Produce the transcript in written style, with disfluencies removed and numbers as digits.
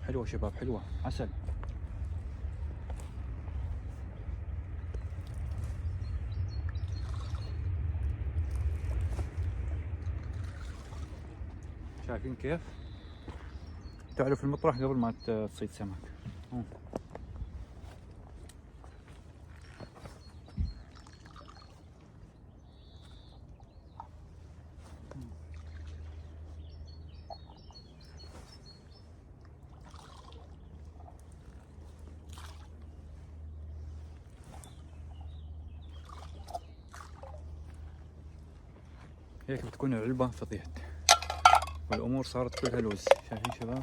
حلوة شباب، حلوة عسل. شايفين كيف؟ تعرف المطرح قبل ما تصيد سمك. هيك بتكون العلبة فضيت والأمور صارت كلها لوز. شايفين شباب؟